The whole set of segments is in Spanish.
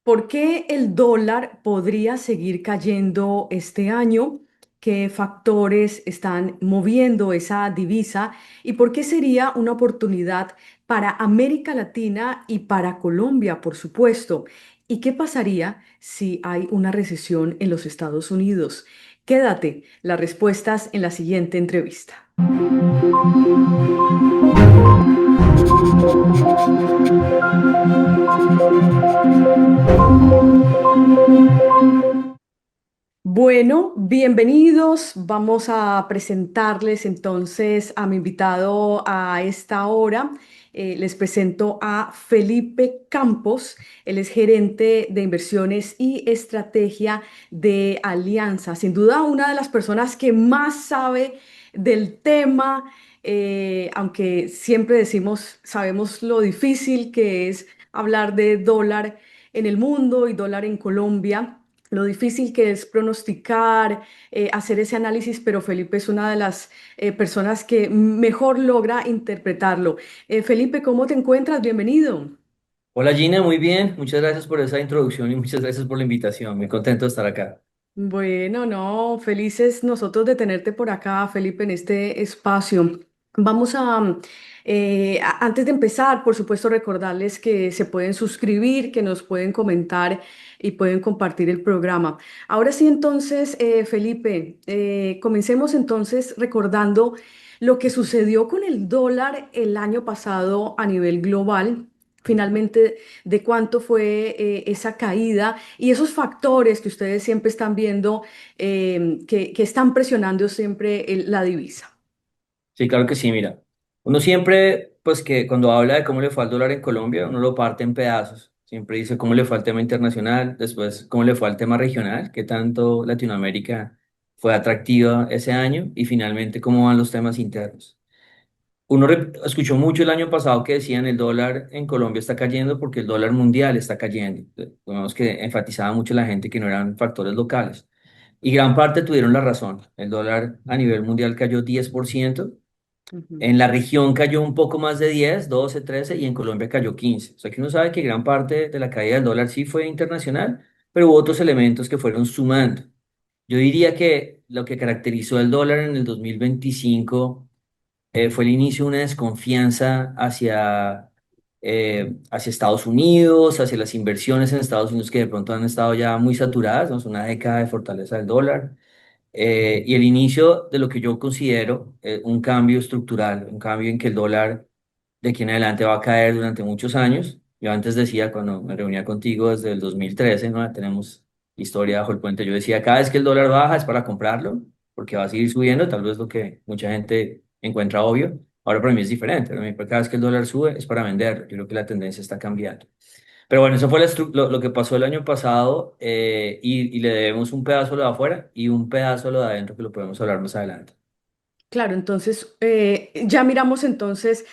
¿Por qué el dólar podría seguir cayendo este año? ¿Qué factores están moviendo esa divisa? ¿Y por qué sería una oportunidad para América Latina y para Colombia, por supuesto? ¿Y qué pasaría si hay una recesión en los Estados Unidos? Quédate, las respuestas en la siguiente entrevista. Bueno, bienvenidos. Vamos a presentarles entonces a mi invitado a esta hora. Les presento a Felipe Campos. Él es gerente de inversiones y estrategia de Alianza. Sin duda, una de las personas que más sabe del tema, aunque siempre decimos, sabemos lo difícil que es hablar de dólar en el mundo y dólar en Colombia, lo difícil que es pronosticar, hacer ese análisis, pero Felipe es una de las personas que mejor logra interpretarlo. Felipe, ¿cómo te encuentras? Bienvenido. Hola Gina, muy bien. Muchas gracias por esa introducción y muchas gracias por la invitación. Muy contento de estar acá. Bueno, no, felices nosotros de tenerte por acá, Felipe, en este espacio. Vamos antes de empezar, por supuesto, recordarles que se pueden suscribir, que nos pueden comentar y pueden compartir el programa. Ahora sí, entonces, Felipe, comencemos entonces recordando lo que sucedió con el dólar el año pasado a nivel global. Finalmente, de cuánto fue esa caída y esos factores que ustedes siempre están viendo que están presionando siempre la divisa. Sí, claro que sí, mira. Uno siempre, pues que cuando habla de cómo le fue al dólar en Colombia, uno lo parte en pedazos. Siempre dice cómo le fue al tema internacional, después cómo le fue al tema regional, qué tanto Latinoamérica fue atractiva ese año y finalmente cómo van los temas internos. Escuchó mucho el año pasado que decían el dólar en Colombia está cayendo porque el dólar mundial está cayendo. Vemos que enfatizaba mucho la gente que no eran factores locales. Y gran parte tuvieron la razón. El dólar a nivel mundial cayó 10%. Ujú. En la región cayó un poco más de 10, 12, 13 y en Colombia cayó 15. O sea que uno sabe que gran parte de la caída del dólar sí fue internacional, pero hubo otros elementos que fueron sumando. Yo diría que lo que caracterizó el dólar en el 2025 fue el inicio de una desconfianza hacia Estados Unidos, hacia las inversiones en Estados Unidos que de pronto han estado ya muy saturadas, ¿no? Es una década de fortaleza del dólar, y el inicio de lo que yo considero un cambio estructural, un cambio en que el dólar de aquí en adelante va a caer durante muchos años. Yo antes decía, cuando me reunía contigo desde el 2013, ¿no? Tenemos historia bajo el puente, yo decía, cada vez que el dólar baja es para comprarlo, porque va a seguir subiendo, tal vez lo que mucha gente encuentra obvio. Ahora para mí es diferente, para mí cada vez que el dólar sube es para venderlo. Yo creo que la tendencia está cambiando. Pero bueno, eso fue lo que pasó el año pasado, y le debemos un pedazo a lo de afuera y un pedazo a lo de adentro que lo podemos hablar más adelante. Claro, entonces ya miramos entonces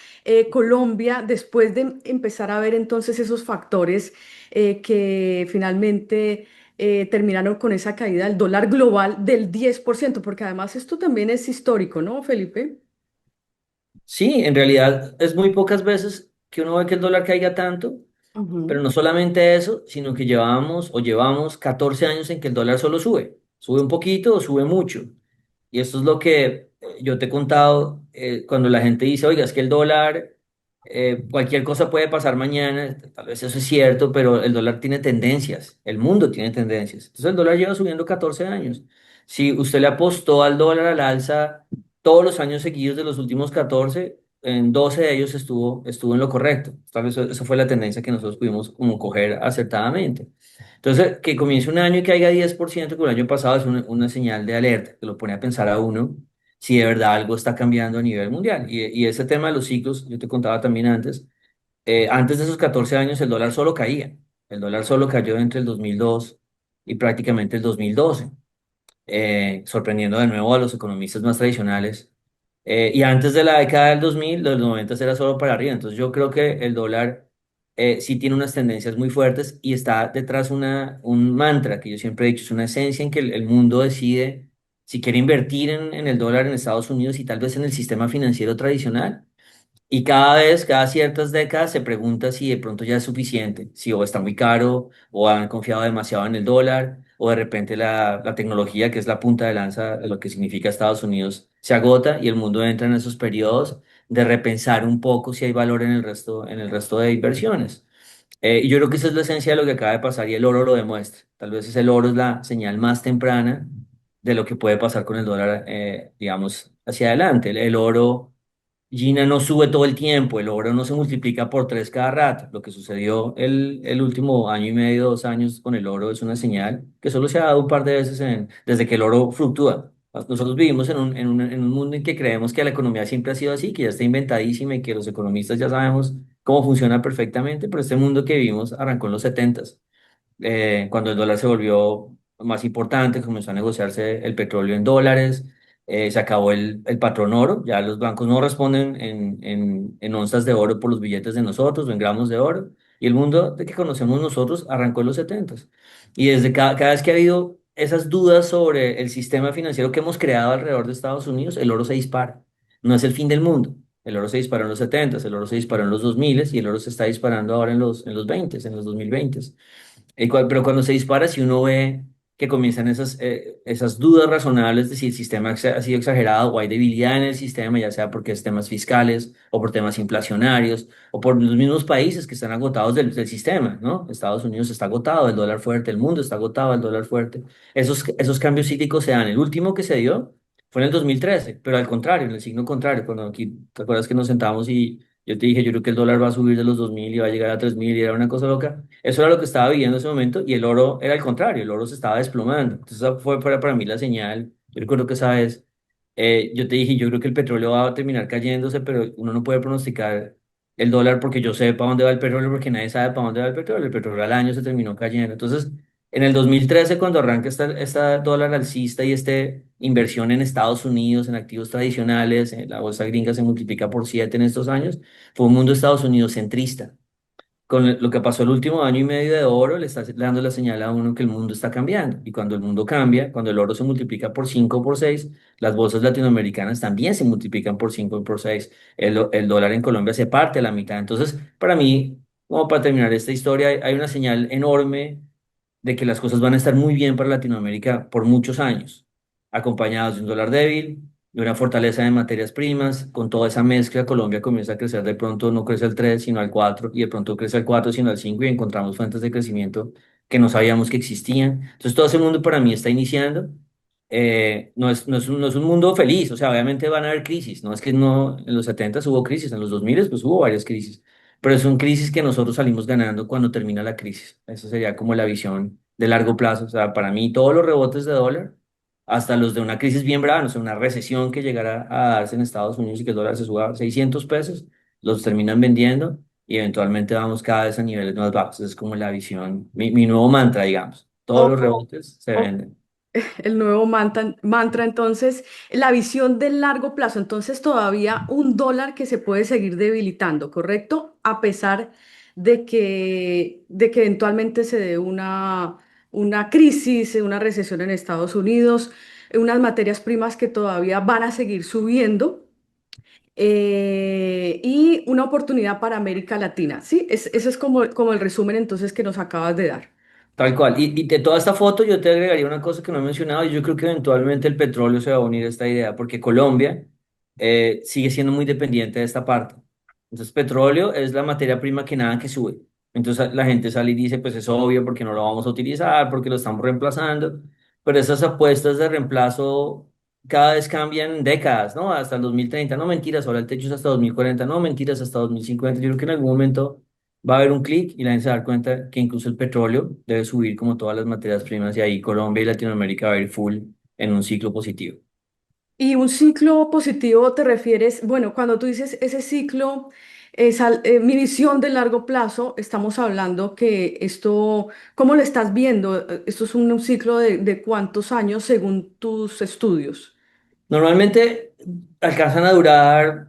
Colombia después de empezar a ver entonces esos factores que finalmente terminaron con esa caída del dólar global del 10%, porque además esto también es histórico, ¿no, Felipe? Sí, en realidad es muy pocas veces que uno ve que el dólar caiga tanto, pero Ujú. no solamente eso, sino que llevamos 14 años en que el dólar solo sube. Sube un poquito o sube mucho. Y esto es lo que yo te he contado cuando la gente dice, oiga, es que el dólar, cualquier cosa puede pasar mañana, tal vez eso es cierto, pero el dólar tiene tendencias, el mundo tiene tendencias. Entonces el dólar lleva subiendo 14 años. Si usted le apostó al dólar al alza todos los años seguidos de los últimos 14, en 12 de ellos estuvo en lo correcto. Tal vez eso fue la tendencia que nosotros pudimos como coger acertadamente. Entonces, que comience un año y caiga 10% como el año pasado es una señal de alerta, que lo pone a pensar a uno si de verdad algo está cambiando a nivel mundial. Y ese tema de los ciclos, yo te contaba también antes de esos 14 años el dólar solo caía. El dólar solo cayó entre el 2002 y prácticamente el 2012, sorprendiendo de nuevo a los economistas más tradicionales. Y antes de la década del 2000, de los 90 era solo para arriba. Entonces yo creo que el dólar sí tiene unas tendencias muy fuertes y está detrás un mantra que yo siempre he dicho, es una esencia en que el mundo decide si quiere invertir en el dólar en Estados Unidos y tal vez en el sistema financiero tradicional, Y cada vez, cada ciertas décadas, se pregunta si de pronto ya es suficiente, si o está muy caro, o han confiado demasiado en el dólar, o de repente la tecnología, que es la punta de lanza de lo que significa Estados Unidos, se agota y el mundo entra en esos periodos de repensar un poco si hay valor en el resto de inversiones. Y yo creo que esa es la esencia de lo que acaba de pasar y el oro lo demuestra. Tal vez el oro es la señal más temprana de lo que puede pasar con el dólar, digamos, hacia adelante. El oro Gina no sube todo el tiempo, el oro no se multiplica por tres cada rato. Lo que sucedió el último año y medio, 2 años con el oro es una señal que solo se ha dado un par de veces desde que el oro fluctúa. Nosotros vivimos en un mundo en que creemos que la economía siempre ha sido así, que ya está inventadísima y que los economistas ya sabemos cómo funciona perfectamente, pero este mundo que vivimos arrancó en los 70, cuando el dólar se volvió más importante, comenzó a negociarse el petróleo en dólares, se acabó el patrón oro, ya los bancos no responden en onzas de oro por los billetes de nosotros o en gramos de oro, y el mundo de que conocemos nosotros arrancó en los 70. Y desde cada vez que ha habido esas dudas sobre el sistema financiero que hemos creado alrededor de Estados Unidos, el oro se dispara. No es el fin del mundo. El oro se disparó en los 70, el oro se disparó en los 2000 y el oro se está disparando ahora en los 20, en los 2020. Pero cuando se dispara, si uno ve que comienzan esas dudas razonables de si el sistema ha sido exagerado o hay debilidad en el sistema, ya sea porque es temas fiscales o por temas inflacionarios o por los mismos países que están agotados del sistema, ¿no? Estados Unidos está agotado, el dólar fuerte, el mundo está agotado, el dólar fuerte. Esos cambios cíclicos se dan. El último que se dio fue en el 2013, pero al contrario, en el signo contrario, cuando aquí, ¿te acuerdas que nos sentamos y yo te dije, yo creo que el dólar va a subir de los 2000 y va a llegar a 3000 y era una cosa loca? Eso era lo que estaba viviendo en ese momento y el oro era al contrario, el oro se estaba desplomando. Entonces esa fue para mí la señal. Yo recuerdo que esa vez yo te dije, yo creo que el petróleo va a terminar cayéndose, pero uno no puede pronosticar el dólar porque yo sé para dónde va el petróleo, porque nadie sabe para dónde va el petróleo. El petróleo al año se terminó cayendo. Entonces, en el 2013 cuando arranca esta dólar alcista y esta inversión en Estados Unidos, en activos tradicionales, la bolsa gringa se multiplica por 7 en estos años, fue un mundo Estados Unidos centrista. Con lo que pasó el último año y medio de oro, le está dando la señal a uno que el mundo está cambiando. Y cuando el mundo cambia, cuando el oro se multiplica por 5 o por 6, las bolsas latinoamericanas también se multiplican por 5 o por 6. El dólar en Colombia se parte a la mitad. Entonces, para mí, como para terminar esta historia, hay una señal enorme de que las cosas van a estar muy bien para Latinoamérica por muchos años, acompañados de un dólar débil, de una fortaleza de materias primas. Con toda esa mezcla, Colombia comienza a crecer, de pronto no crece al 3 sino al 4 y de pronto crece al 4 sino al 5 y encontramos fuentes de crecimiento que no sabíamos que existían. Entonces todo ese mundo para mí está iniciando. No es un mundo feliz, o sea, obviamente van a haber crisis, no es que no, en los 70 hubo crisis, en los 2000 pues hubo varias crisis, pero son crisis que nosotros salimos ganando cuando termina la crisis. Eso sería como la visión de largo plazo. O sea, para mí todos los rebotes de dólar, hasta los de una crisis bien brava, no sé, una recesión que llegara a darse en Estados Unidos y que el dólar se suba a 600 pesos, los terminan vendiendo y eventualmente vamos cada vez a niveles más bajos. Esa es como la visión, mi nuevo mantra, digamos. Todos los O, rebotes se o o venden. el nuevo mantra, entonces, la visión del largo plazo, entonces todavía un dólar que se puede seguir debilitando, ¿correcto? A pesar de que eventualmente se dé una crisis, una recesión en Estados Unidos, unas materias primas que todavía van a seguir subiendo. Y una oportunidad para América Latina, ¿sí? Ese es como el resumen entonces que nos acabas de dar. Tal cual. Y de toda esta foto yo te agregaría una cosa que no he mencionado y yo creo que eventualmente el petróleo se va a unir a esta idea porque Colombia sigue siendo muy dependiente de esta parte. Entonces petróleo es la materia prima que nada que sube. Entonces la gente sale y dice, pues es obvio porque no lo vamos a utilizar, porque lo estamos reemplazando. Pero esas apuestas de reemplazo cada vez cambian en décadas, ¿no? Hasta el 2030. No mentiras, ahora el techo es hasta 2040. No mentiras, hasta 2050. Yo creo que en algún momento va a haber un clic y la gente se va a dar cuenta que incluso el petróleo debe subir como todas las materias primas y ahí Colombia y Latinoamérica va a ir full en un ciclo positivo. Y un ciclo positivo te refieres, bueno, cuando tú dices ese ciclo, mi visión de largo plazo, estamos hablando que esto, ¿cómo lo estás viendo? Esto es un ciclo de cuántos años según tus estudios. Normalmente alcanzan a durar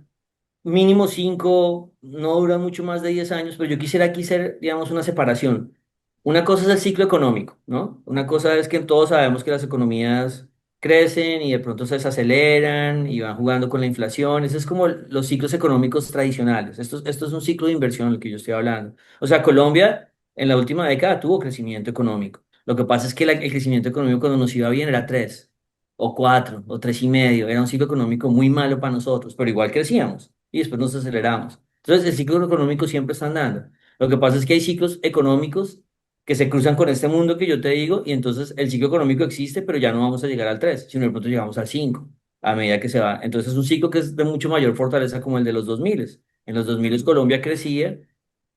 mínimo 5, no duran mucho más de 10 años, pero yo quisiera aquí hacer, digamos, una separación. Una cosa es el ciclo económico, ¿no? Una cosa es que todos sabemos que las economías crecen y de pronto se desaceleran y van jugando con la inflación. Ese es como los ciclos económicos tradicionales. Esto es un ciclo de inversión, lo que yo estoy hablando. O sea, Colombia en la última década tuvo crecimiento económico. Lo que pasa es que el crecimiento económico cuando nos iba bien era 3 o 4 o 3,5. Era un ciclo económico muy malo para nosotros, pero igual crecíamos y después nos aceleramos. Entonces, el ciclo económico siempre está andando. Lo que pasa es que hay ciclos económicos que se cruzan con este mundo que yo te digo, y entonces el ciclo económico existe, pero ya no vamos a llegar al 3 sino de pronto llegamos al 5 a medida que se va. Entonces es un ciclo que es de mucho mayor fortaleza como el de los 2000. En los 2000 Colombia crecía,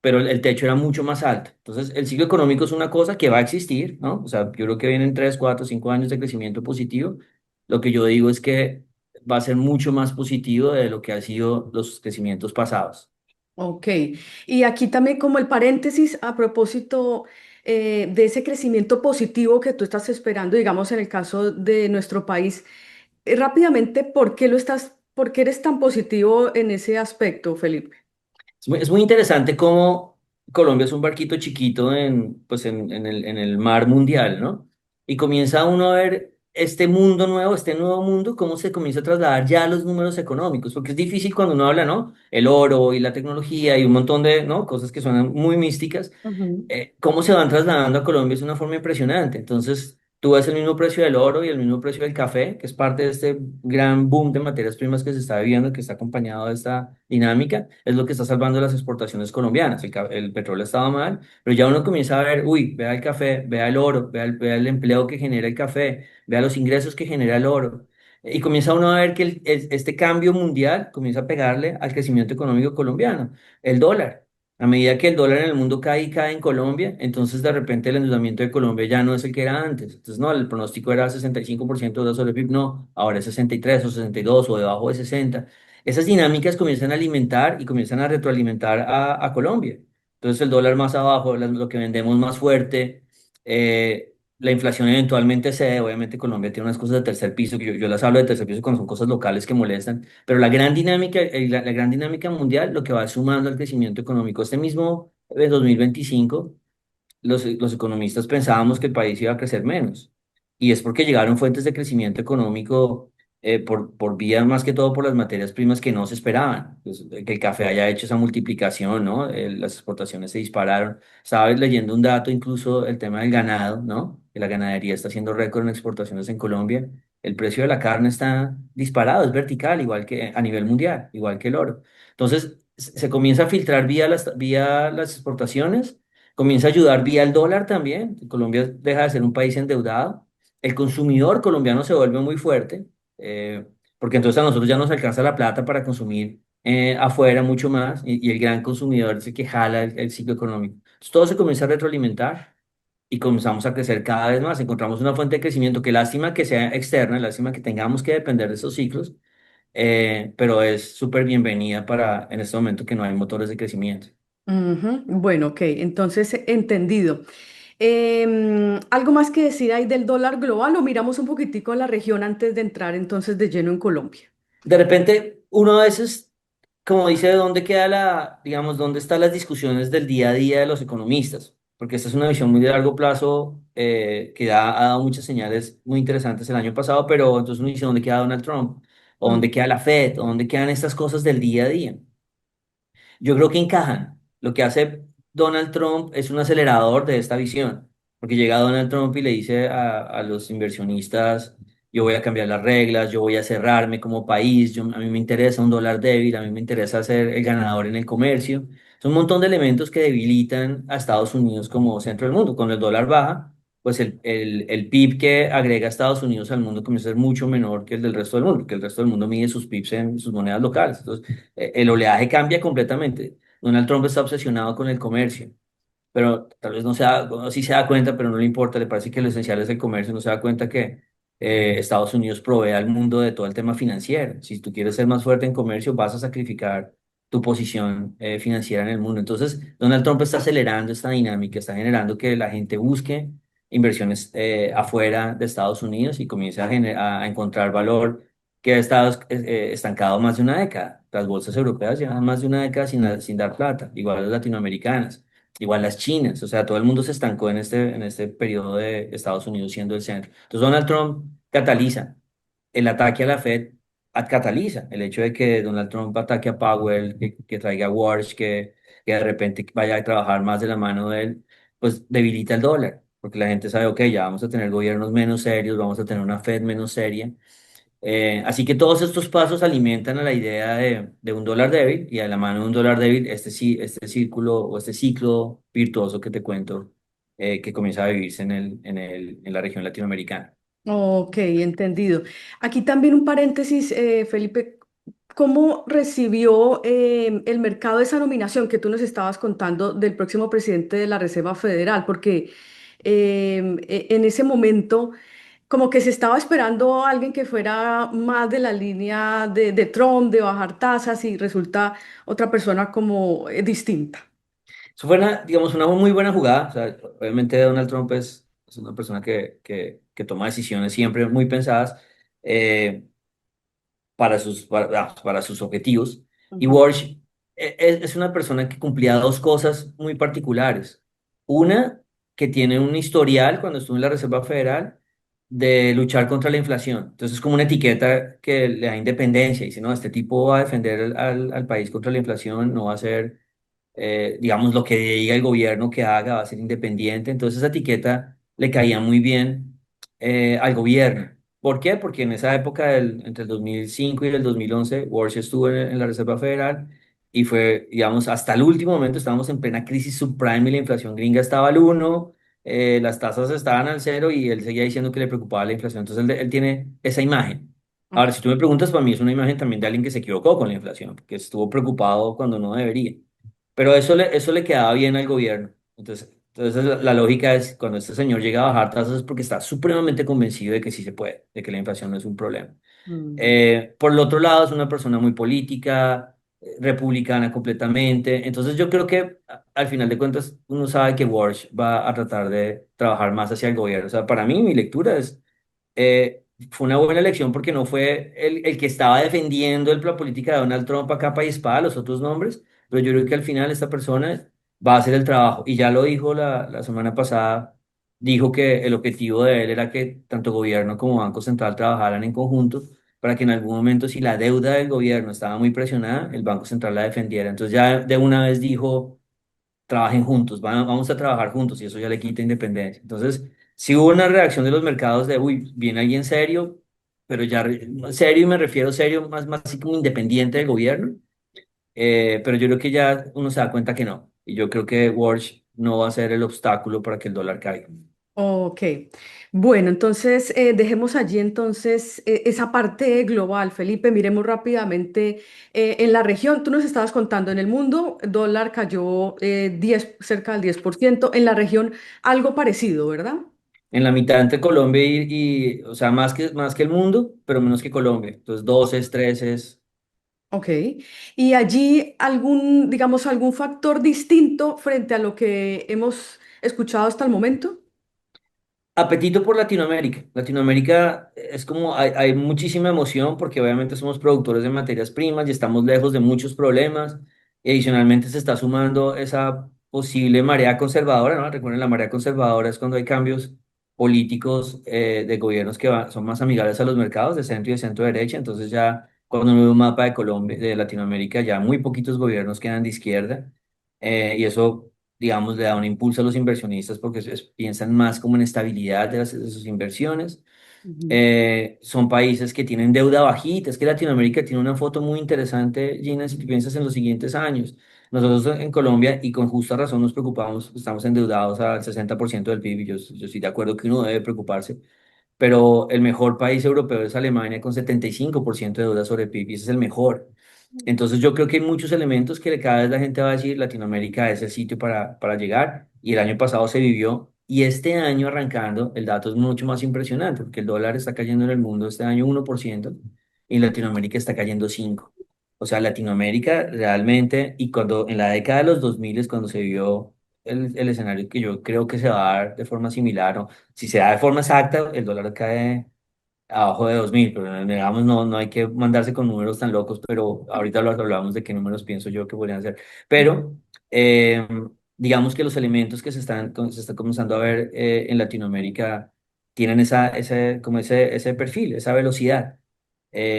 pero el techo era mucho más alto. Entonces el ciclo económico es una cosa que va a existir, ¿no? O sea, yo creo que vienen 3 4 5 años de crecimiento positivo. Lo que yo digo es que va a ser mucho más positivo de lo que han sido los crecimientos pasados. Ok, y aquí también como el paréntesis a propósito de ese crecimiento positivo que tú estás esperando, digamos en el caso de nuestro país, rápidamente, ¿por qué por qué eres tan positivo en ese aspecto, Felipe? Es muy interesante cómo Colombia es un barquito chiquito pues en el mar mundial, ¿no? Y comienza uno a ver este mundo nuevo, este nuevo mundo, cómo se comienza a trasladar ya a los números económicos, porque es difícil cuando uno habla, ¿no? El oro y la tecnología y un montón de, ¿no? Cosas que suenan muy místicas, Ujú. cómo se van trasladando a Colombia es una forma impresionante. Entonces, tú ves el mismo precio del oro y el mismo precio del café, que es parte de este gran boom de materias primas que se está viviendo, que está acompañado de esta dinámica, es lo que está salvando las exportaciones colombianas. El petróleo estaba mal, pero ya uno comienza a ver, uy, vea el café, vea el oro, vea el empleo que genera el café, vea los ingresos que genera el oro. Y comienza uno a ver que este cambio mundial comienza a pegarle al crecimiento económico colombiano. El dólar. A medida que el dólar en el mundo cae y cae en Colombia, entonces de repente el endeudamiento de Colombia ya no es el que era antes. Entonces, no, el pronóstico era 65% de sobre el PIB, no, ahora es 63 o 62 o debajo de 60. Esas dinámicas comienzan a alimentar y comienzan a retroalimentar a Colombia. Entonces el dólar más abajo, lo que vendemos más fuerte, la inflación eventualmente cede. Obviamente Colombia tiene unas cosas de tercer piso, que yo las hablo de tercer piso cuando son cosas locales que molestan, pero la gran dinámica, la gran dinámica mundial, lo que va sumando al crecimiento económico. Este mismo 2025 los economistas pensábamos que el país iba a crecer menos. Y es porque llegaron fuentes de crecimiento económico por vía más que todo por las materias primas que no se esperaban. Pues, que el café haya hecho esa multiplicación, ¿no? Las exportaciones se dispararon. Estaba leyendo un dato, incluso el tema del ganado, ¿no? Que la ganadería está haciendo récord en exportaciones en Colombia. El precio de la carne está disparado, es vertical, igual que a nivel mundial, igual que el oro. Entonces, se comienza a filtrar vía las exportaciones, comienza a ayudar vía el dólar también. Colombia deja de ser un país endeudado. El consumidor colombiano se vuelve muy fuerte, eh, porque entonces a nosotros ya nos alcanza la plata para consumir afuera mucho más, y el gran consumidor es el que jala el ciclo económico. Entonces todo se comienza a retroalimentar y comenzamos a crecer cada vez más. Encontramos una fuente de crecimiento que lástima que sea externa, lástima que tengamos que depender de esos ciclos, pero es súper bienvenida para en este momento que no hay motores de crecimiento. Ujú. Bueno, ok, entonces entendido. ¿Algo más que decir ahí del dólar global o miramos un poquitico a la región antes de entrar entonces de lleno en Colombia? De repente, uno a veces, como dice, ¿dónde queda digamos, dónde están las discusiones del día a día de los economistas? Porque esta es una visión muy de largo plazo, que ha dado muchas señales muy interesantes el año pasado, pero entonces uno dice, ¿dónde queda Donald Trump? ¿O dónde queda la Fed? ¿O dónde quedan estas cosas del día a día? Yo creo que encajan. Lo que hace Donald Trump es un acelerador de esta visión, porque llega Donald Trump y le dice a los inversionistas, yo voy a cambiar las reglas, yo voy a cerrarme como país, a mí me interesa un dólar débil, a mí me interesa ser el ganador en el comercio. Son un montón de elementos que debilitan a Estados Unidos como centro del mundo. Cuando el dólar baja, pues el PIB que agrega Estados Unidos al mundo comienza a ser mucho menor que el del resto del mundo, porque el resto del mundo mide sus PIBs en sus monedas locales. Entonces, el oleaje cambia completamente. Donald Trump está obsesionado con el comercio, pero tal vez no se da, bueno, sí se da cuenta, pero no le importa, le parece que lo esencial es el comercio, no se da cuenta que Estados Unidos provee al mundo de todo el tema financiero. Si tú quieres ser más fuerte en comercio, vas a sacrificar tu posición financiera en el mundo. Entonces, Donald Trump está acelerando esta dinámica, está generando que la gente busque inversiones afuera de Estados Unidos y comience a encontrar valor que ha estado estancado más de una década. Las bolsas europeas llevan más de una década sin dar plata, igual las latinoamericanas. Igual las chinas, o sea, todo el mundo se estancó en este periodo de Estados Unidos siendo el centro. Entonces, Donald Trump cataliza. El ataque a la Fed cataliza el hecho de que Donald Trump ataque a Powell, que traiga Walsh, que de repente vaya a trabajar más de la mano de él, pues debilita el dólar, porque la gente sabe, ok, ya vamos a tener gobiernos menos serios, vamos a tener una Fed menos seria. Así que todos estos pasos alimentan a la idea de un dólar débil y a la mano de un dólar débil, este círculo o este ciclo virtuoso que te cuento, que comienza a vivirse en la región latinoamericana. Ok, entendido. Aquí también un paréntesis, Felipe, ¿cómo recibió el mercado esa nominación que tú nos estabas contando del próximo presidente de la Reserva Federal? Porque en ese momento como que se estaba esperando a alguien que fuera más de la línea de Trump, de bajar tasas y resulta otra persona como distinta. Eso fue digamos, una muy buena jugada. O sea, obviamente Donald Trump es una persona que toma decisiones siempre muy pensadas. Eh, para sus objetivos. Y Ujú. Walsh es una persona que cumplía dos cosas muy particulares. Una, que tiene un historial cuando estuvo en la Reserva Federal de luchar contra la inflación. Entonces es como una etiqueta que le da independencia. Dice, no, este tipo va a defender al país contra la inflación, no va a ser digamos, lo que diga el gobierno que haga va a ser independiente. Entonces esa etiqueta le caía muy bien al gobierno. ¿Por qué? Porque en esa época, entre el 2005 y el 2011, Walsh estuvo en la Reserva Federal y fue, digamos, hasta el último momento estábamos en plena crisis subprime y la inflación gringa estaba al uno, las tasas estaban al cero y él seguía diciendo que le preocupaba la inflación. Entonces él tiene esa imagen. Ahora, si tú me preguntas, para mí es una imagen también de alguien que se equivocó con la inflación, que estuvo preocupado cuando no debería. Pero eso le quedaba bien al gobierno. Entonces la lógica es, cuando este señor llega a bajar tasas es porque está supremamente convencido de que sí se puede, de que la inflación no es un problema. Mm. Por el otro lado, es una persona muy política, republicana completamente. Entonces yo creo que al final de cuentas uno sabe que Walsh va a tratar de trabajar más hacia el gobierno. O sea, para mí mi lectura es fue una buena elección porque no fue el que estaba defendiendo la política de Donald Trump a capa y espada, los otros nombres, pero yo creo que al final esta persona va a hacer el trabajo. Y ya lo dijo la semana pasada, dijo que el objetivo de él era que tanto gobierno como Banco Central trabajaran en conjunto para que en algún momento, si la deuda del gobierno estaba muy presionada, el Banco Central la defendiera. Entonces ya de una vez dijo trabajen juntos, vamos a trabajar juntos y eso ya le quita independencia. Entonces, si hubo una reacción de los mercados de, uy, viene alguien serio, pero ya serio y me refiero serio más así como independiente del gobierno, pero yo creo que ya uno se da cuenta que no. Y yo creo que Walsh no va a ser el obstáculo para que el dólar caiga. Ok, bueno, entonces dejemos allí entonces esa parte global, Felipe, miremos rápidamente en la región. Tú nos estabas contando, en el mundo, el dólar cayó 10, cerca del 10%, en la región algo parecido, ¿verdad? En la mitad entre Colombia o sea, más que el mundo, pero menos que Colombia. Entonces, 12, 13. Ok, y allí algún, digamos, algún factor distinto frente a lo que hemos escuchado hasta el momento. Apetito por Latinoamérica. Latinoamérica es como hay muchísima emoción porque obviamente somos productores de materias primas y estamos lejos de muchos problemas. Y adicionalmente se está sumando esa posible marea conservadora, ¿no? Recuerden, la marea conservadora es cuando hay cambios políticos de gobiernos que son más amigables a los mercados de centro y de centro derecha. Entonces ya cuando uno ve un mapa de Colombia, de Latinoamérica, ya muy poquitos gobiernos quedan de izquierda. Y eso digamos, le da un impulso a los inversionistas porque piensan más como en estabilidad de sus inversiones. Ujú. Son países que tienen deuda bajita. Es que Latinoamérica tiene una foto muy interesante, Gina, si tú piensas en los siguientes años. Nosotros en Colombia, y con justa razón nos preocupamos, estamos endeudados al 60% del PIB. Yo estoy de acuerdo que uno debe preocuparse, pero el mejor país europeo es Alemania con 75% de deuda sobre el PIB y ese es el mejor. Entonces yo creo que hay muchos elementos que cada vez la gente va a decir Latinoamérica es el sitio para llegar y el año pasado se vivió y este año arrancando el dato es mucho más impresionante porque el dólar está cayendo en el mundo este año 1% y en Latinoamérica está cayendo 5%. O sea, Latinoamérica realmente y cuando en la década de los 2000 es cuando se vio el escenario que yo creo que se va a dar de forma similar, ¿no? Si se da de forma exacta, el dólar cae abajo de 2000, pero digamos, no hay que mandarse con números tan locos, pero ahorita lo hablamos de qué números pienso yo que podrían ser. Pero digamos que los elementos que se están comenzando a ver en Latinoamérica tienen ese perfil, esa velocidad.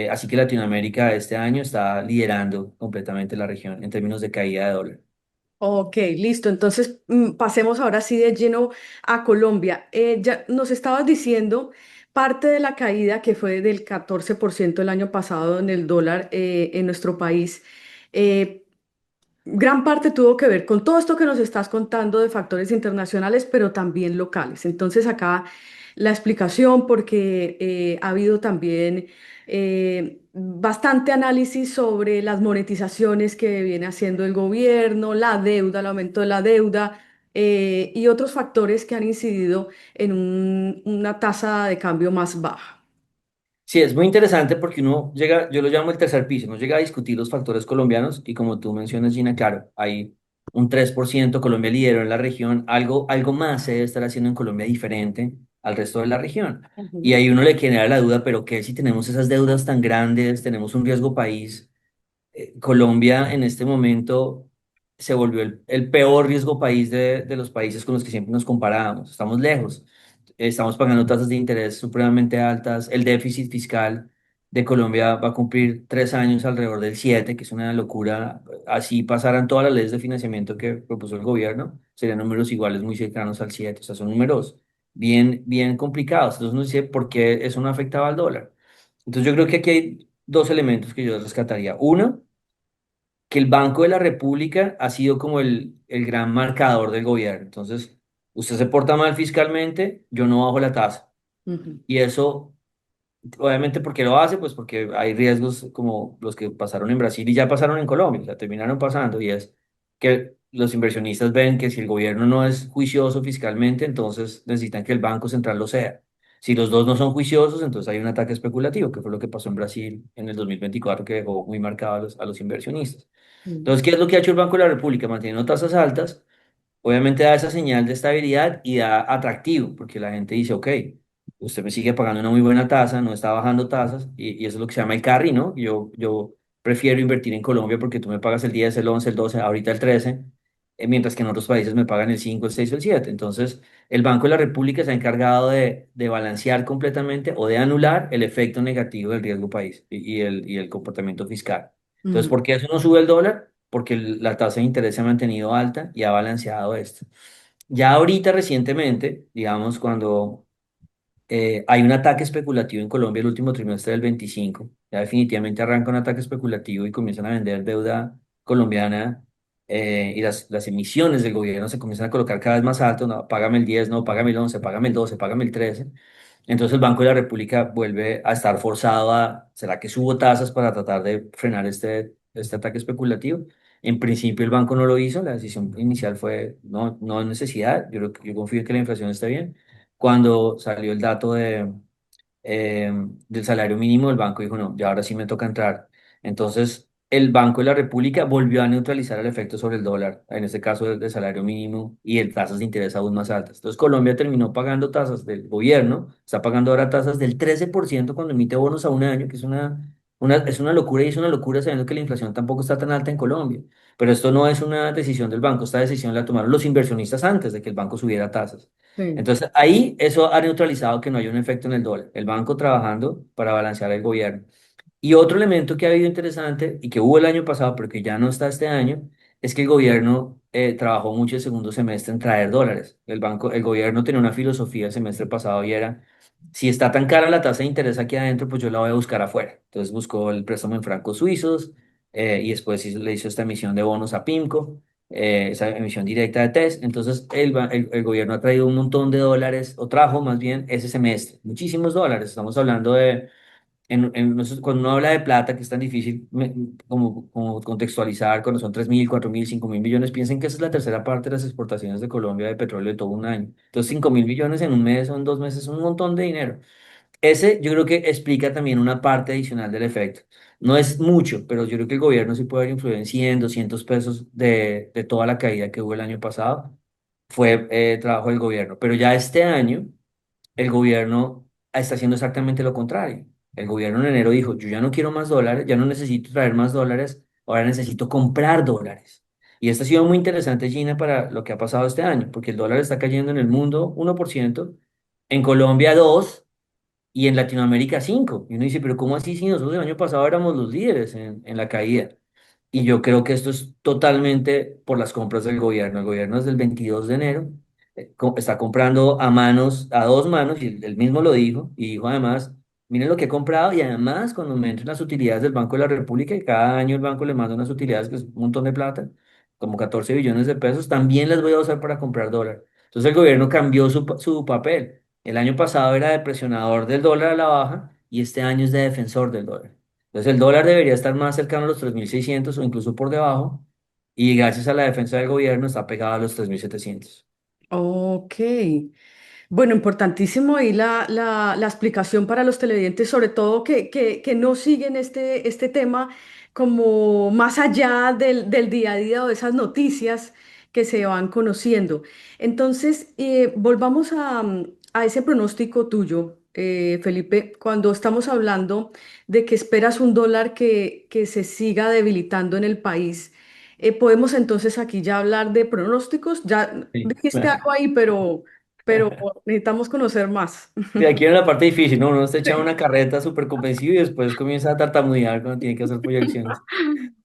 Así que Latinoamérica este año está liderando completamente la región en términos de caída de dólar. Ok, listo. Entonces, pasemos ahora sí de lleno a Colombia. Ya nos estabas diciendo parte de la caída que fue del 14% el año pasado en el dólar en nuestro país. eh, Gran parte tuvo que ver con todo esto que nos estás contando de factores internacionales, pero también locales. Entonces, acá la explicación, porque ha habido también bastante análisis sobre las monetizaciones que viene haciendo el gobierno, la deuda, el aumento de la deuda y otros factores que han incidido en una tasa de cambio más baja. Sí, es muy interesante porque uno llega, yo lo llamo el tercer piso, uno llega a discutir los factores colombianos y como tú mencionas, Gina, claro, hay un 3%, Colombia lideró en la región, algo más se debe estar haciendo en Colombia diferente al resto de la región. Y Ujú, ahí uno le genera la duda, pero ¿qué si tenemos esas deudas tan grandes, tenemos un riesgo país? Colombia en este momento se volvió el peor riesgo país de los países con los que siempre nos comparábamos. Estamos lejos. Estamos pagando tasas de interés supremamente altas. El déficit fiscal de Colombia va a cumplir 3 años alrededor del 7, que es una locura. Así pasaran todas las leyes de financiamiento que propuso el gobierno, serían números iguales muy cercanos al 7. O sea, son números bien, bien complicados. Entonces uno dice, ¿por qué eso no afectaba al dólar? Entonces yo creo que aquí hay dos elementos que yo rescataría. Uno, que el Banco de la República ha sido como el gran marcador del gobierno. Entonces, usted se porta mal fiscalmente, yo no bajo la tasa. ujú, Y eso, obviamente, ¿por qué lo hace? Pues porque hay riesgos como los que pasaron en Brasil y ya pasaron en Colombia, o sea, terminaron pasando, y es que los inversionistas ven que si el gobierno no es juicioso fiscalmente, entonces necesitan que el Banco Central lo sea. Si los dos no son juiciosos, entonces hay un ataque especulativo, que fue lo que pasó en Brasil en el 2024, que dejó muy marcado a los inversionistas. Entonces, ujú, ¿qué es lo que ha hecho el Banco de la República? Manteniendo tasas altas, obviamente da esa señal de estabilidad y da atractivo, porque la gente dice, ok, usted me sigue pagando una muy buena tasa, no está bajando tasas, y eso es lo que se llama el carry, ¿no? Yo prefiero invertir en Colombia porque tú me pagas el 10, el 11, el 12, ahorita el 13, mientras que en otros países me pagan el 5, el 6 o el 7. Entonces, el Banco de la República se ha encargado de balancear completamente o de anular el efecto negativo del riesgo país y el comportamiento fiscal. Entonces, ujú. ¿por qué eso no sube el dólar? Porque la tasa de interés se ha mantenido alta y ha balanceado esto. Ya ahorita recientemente, digamos, cuando hay un ataque especulativo en Colombia el último trimestre del 25, ya definitivamente arranca un ataque especulativo y comienzan a vender deuda colombiana, y las emisiones del gobierno se comienzan a colocar cada vez más alto, no, págame el 10, no, págame el 11, págame el 12, págame el 13. Entonces el Banco de la República vuelve a estar forzado ¿será que subo tasas para tratar de frenar este ataque especulativo? En principio el banco no lo hizo, la decisión inicial fue no, no hay necesidad, yo confío en que la inflación esté bien. Cuando salió el dato del salario mínimo, el banco dijo, no, ya ahora sí me toca entrar. Entonces, el Banco de la República volvió a neutralizar el efecto sobre el dólar, en este caso del salario mínimo y el tasas de interés aún más altas. Entonces, Colombia terminó pagando tasas del gobierno, está pagando ahora tasas del 13% cuando emite bonos a un año, que es una locura, y es una locura sabiendo que la inflación tampoco está tan alta en Colombia. Pero esto no es una decisión del banco, esta decisión la tomaron los inversionistas antes de que el banco subiera tasas. Sí. Entonces, ahí eso ha neutralizado que no haya un efecto en el dólar. El banco trabajando para balancear el gobierno. Y otro elemento que ha habido interesante y que hubo el año pasado, pero que ya no está este año, es que el gobierno trabajó mucho el segundo semestre en traer dólares. El gobierno tenía una filosofía el semestre pasado y era, si está tan cara la tasa de interés aquí adentro, pues yo la voy a buscar afuera. Entonces buscó el préstamo en francos suizos, y después le hizo esta emisión de bonos a PIMCO, esa emisión directa de TES. Entonces el gobierno ha traído un montón de dólares, o trajo más bien ese semestre, muchísimos dólares. Estamos hablando de cuando uno habla de plata, que es tan difícil como contextualizar, cuando son 3.000, 4.000, 5.000 millones, piensen que esa es la tercera parte de las exportaciones de Colombia de petróleo de todo un año. Entonces, 5.000 millones en un mes o en 2 meses es un montón de dinero. Ese yo creo que explica también una parte adicional del efecto. No es mucho, pero yo creo que el gobierno sí puede haber influido en 100, 200 pesos de toda la caída que hubo el año pasado. Fue trabajo del gobierno. Pero ya este año el gobierno está haciendo exactamente lo contrario. El gobierno en enero dijo, yo ya no quiero más dólares, ya no necesito traer más dólares, ahora necesito comprar dólares. Y esto ha sido muy interesante, Gina, para lo que ha pasado este año, porque el dólar está cayendo en el mundo 1%, en Colombia 2 y en Latinoamérica 5. Y uno dice, pero ¿cómo así si nosotros el año pasado éramos los líderes en la caída? Y yo creo que esto es totalmente por las compras del gobierno. El gobierno desde el 22 de enero está comprando a manos, a dos manos, y él mismo lo dijo, y dijo además, miren lo que he comprado, y además cuando me entren las utilidades del Banco de la República, y cada año el banco le manda unas utilidades que es un montón de plata, como 14 billones de pesos, también las voy a usar para comprar dólar. Entonces el gobierno cambió su papel. El año pasado era de presionador del dólar a la baja, y este año es de defensor del dólar. Entonces el dólar debería estar más cercano a los 3.600 o incluso por debajo, y gracias a la defensa del gobierno está pegado a los 3.700. Ok. Bueno, importantísimo ahí la explicación para los televidentes, sobre todo que no siguen este tema como más allá del día a día o de esas noticias que se van conociendo. Entonces, volvamos a ese pronóstico tuyo, Felipe, cuando estamos hablando de que esperas un dólar que se siga debilitando en el país. Podemos entonces aquí ya hablar de pronósticos. Ya Sí. dijiste algo ahí, pero necesitamos conocer más. Sí, aquí en la parte difícil, ¿no? Uno está echado Sí. una carreta súper convencido y después comienza a tartamudear cuando tiene que hacer proyecciones.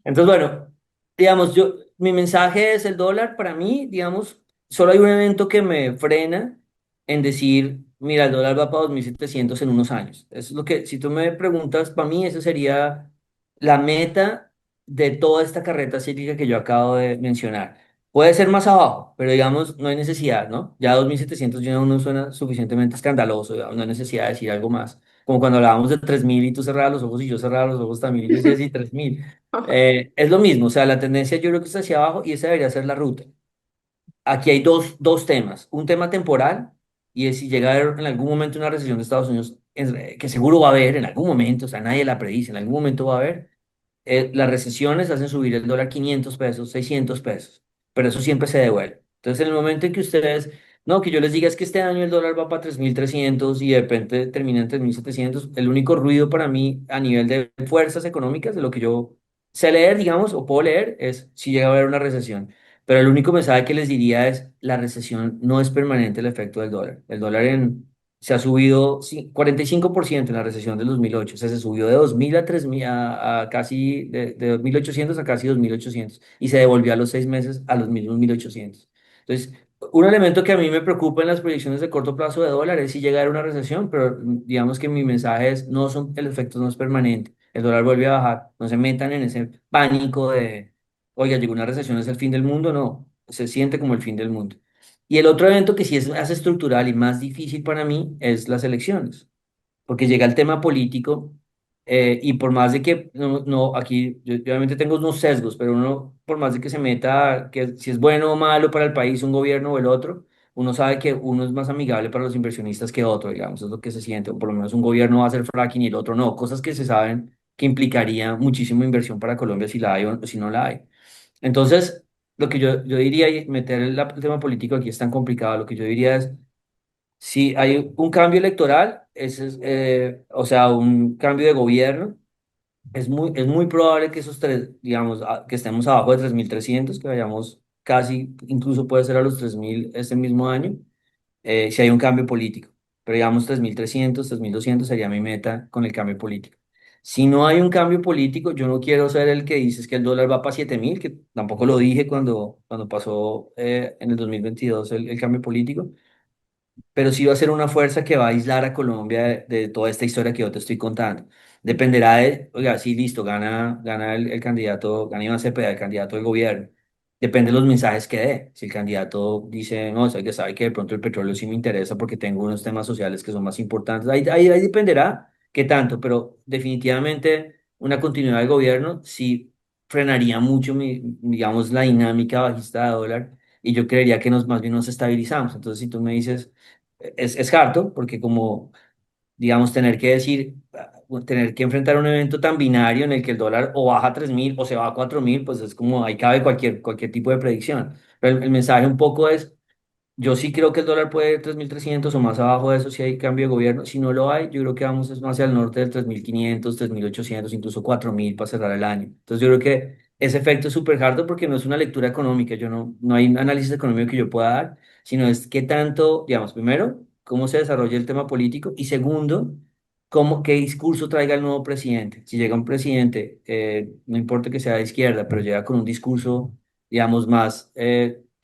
Entonces, bueno, digamos, mi mensaje es el dólar para mí, digamos, solo hay un evento que me frena en decir, mira, el dólar va para 2.700 en unos años. Eso es lo que, si tú me preguntas, para mí esa sería la meta de toda esta carreta cíclica que yo acabo de mencionar. Puede ser más abajo, pero digamos, no hay necesidad, ¿no? Ya 2.700 ya no suena suficientemente escandaloso, digamos, no hay necesidad de decir algo más. Como cuando hablábamos de 3.000 y tú cerrabas los ojos y yo cerraba los ojos también y yo decía, sí, 3.000. Es lo mismo, o sea, la tendencia yo creo que está hacia abajo y esa debería ser la ruta. Aquí hay dos temas. Un tema temporal y es si llega a haber en algún momento una recesión de Estados Unidos, que seguro va a haber en algún momento, o sea, nadie la predice, en algún momento va a haber. Las recesiones hacen subir el dólar 500 pesos, 600 pesos, pero eso siempre se devuelve. Entonces, en el momento en que ustedes, no, que yo les diga es que este año el dólar va para 3.300 y de repente termina en 3.700, el único ruido para mí a nivel de fuerzas económicas, de lo que yo sé leer, digamos, o puedo leer, es si llega a haber una recesión. Pero el único mensaje que les diría es, la recesión no es permanente el efecto del dólar. El dólar se ha subido 45% en la recesión del 2008. O sea, se subió de 2.000 a 3.000 a casi, de 2.800 a casi 2.800 y se devolvió a los 6 meses a los mismos 1.800. Entonces, un elemento que a mí me preocupa en las proyecciones de corto plazo de dólar es si llega a haber una recesión, pero digamos que mi mensaje es, no son, el efecto no es permanente. El dólar vuelve a bajar. No se metan en ese pánico de, oiga, llegó una recesión, es el fin del mundo. No, se siente como el fin del mundo. Y el otro evento que sí es más estructural y más difícil para mí es las elecciones, porque llega el tema político y por más de que, aquí yo obviamente tengo unos sesgos, pero uno, por más de que se meta, que si es bueno o malo para el país un gobierno o el otro, uno sabe que uno es más amigable para los inversionistas que otro, digamos, es lo que se siente, o por lo menos un gobierno va a hacer fracking y el otro no, cosas que se saben que implicaría muchísima inversión para Colombia si la hay o si no la hay. Entonces, lo que yo diría, y meter el tema político aquí es tan complicado, lo que yo diría es, si hay un cambio electoral, o sea, un cambio de gobierno, es muy probable que esos tres, digamos, que estemos abajo de 3.300, que vayamos casi, incluso puede ser a los 3.000 este mismo año, si hay un cambio político. Pero digamos 3.300, 3.200 sería mi meta con el cambio político. Si no hay un cambio político, yo no quiero ser el que dices que el dólar va para 7.000, que tampoco lo dije cuando pasó en el 2022 el cambio político, pero sí va a ser una fuerza que va a aislar a Colombia de toda esta historia que yo te estoy contando. Dependerá de, oiga, sí, listo, gana el candidato, gana Iván Cepeda, el candidato del gobierno. Depende de los mensajes que dé. Si el candidato dice, no, o que sabe que de pronto el petróleo sí me interesa porque tengo unos temas sociales que son más importantes, ahí dependerá qué tanto, pero definitivamente una continuidad del gobierno sí frenaría mucho, digamos, la dinámica bajista de dólar y yo creería que más bien nos estabilizamos. Entonces, si tú me dices es harto porque como, digamos, tener que decir, tener que enfrentar un evento tan binario en el que el dólar o baja a 3.000 o se va a 4.000, pues es como ahí cabe cualquier tipo de predicción. Pero el mensaje un poco es, yo sí creo que el dólar puede ir 3.300 o más abajo de eso si hay cambio de gobierno. Si no lo hay, yo creo que vamos es más hacia el norte del 3.500, 3.800, incluso 4.000 para cerrar el año. Entonces yo creo que ese efecto es súper hardo porque no es una lectura económica. No hay un análisis económico que yo pueda dar, sino es qué tanto, digamos, primero, cómo se desarrolla el tema político y segundo, qué discurso traiga el nuevo presidente. Si llega un presidente, no importa que sea de izquierda, pero llega con un discurso, digamos, más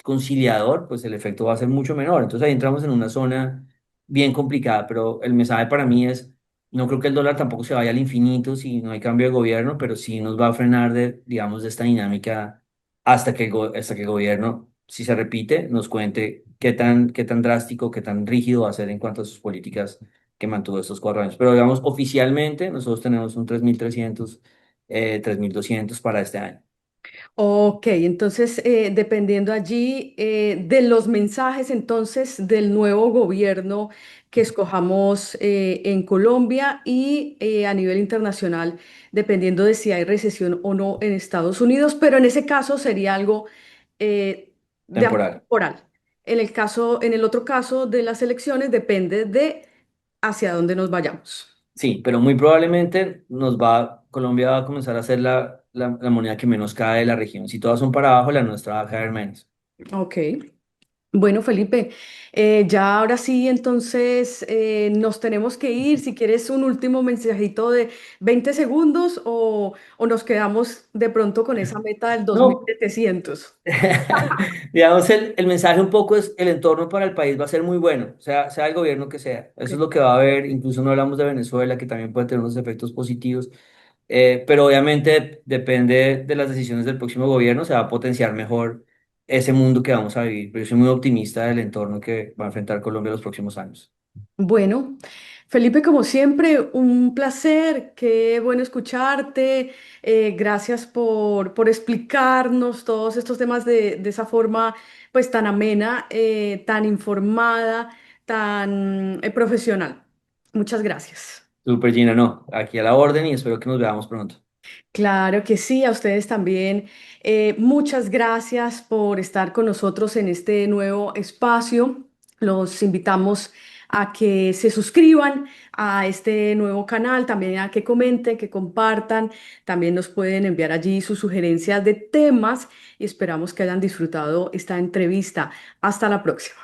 conciliador, pues el efecto va a ser mucho menor. Entonces ahí entramos en una zona bien complicada, pero el mensaje para mí es, no creo que el dólar tampoco se vaya al infinito si no hay cambio de gobierno, pero sí nos va a frenar de, digamos, de esta dinámica hasta que el gobierno, si se repite, nos cuente qué tan drástico, qué tan rígido va a ser en cuanto a sus políticas que mantuvo estos 4 años. Pero digamos, oficialmente nosotros tenemos un 3.300 3.200 para este año. Ok, entonces dependiendo allí de los mensajes entonces del nuevo gobierno que escojamos en Colombia y a nivel internacional, dependiendo de si hay recesión o no en Estados Unidos, pero en ese caso sería algo de Temporal. temporal. En el otro caso de las elecciones depende de hacia dónde nos vayamos. Sí, pero muy probablemente Colombia va a comenzar a ser la moneda que menos cae de la región. Si todas son para abajo, la nuestra va a caer menos. Ok. Bueno, Felipe, ya ahora sí, entonces nos tenemos que ir. Si quieres un último mensajito de 20 segundos o nos quedamos de pronto con esa meta del dos mil No, setecientos. digamos, el mensaje un poco es el entorno para el país va a ser muy bueno, sea el gobierno que sea. Eso es Ok. lo que va a haber. Incluso no hablamos de Venezuela, que también puede tener unos efectos positivos. Pero obviamente depende de las decisiones del próximo gobierno, se va a potenciar mejor ese mundo que vamos a vivir. Pero yo soy muy optimista del entorno que va a enfrentar Colombia los próximos años. Bueno, Felipe, como siempre, un placer, qué bueno escucharte. Gracias por explicarnos todos estos temas de esa forma pues tan amena, tan informada, tan profesional. Muchas gracias. Super Gina, no, aquí a la orden y espero que nos veamos pronto. Claro que sí, a ustedes también. Muchas gracias por estar con nosotros en este nuevo espacio. Los invitamos a que se suscriban a este nuevo canal, también a que comenten, que compartan. También nos pueden enviar allí sus sugerencias de temas y esperamos que hayan disfrutado esta entrevista. Hasta la próxima.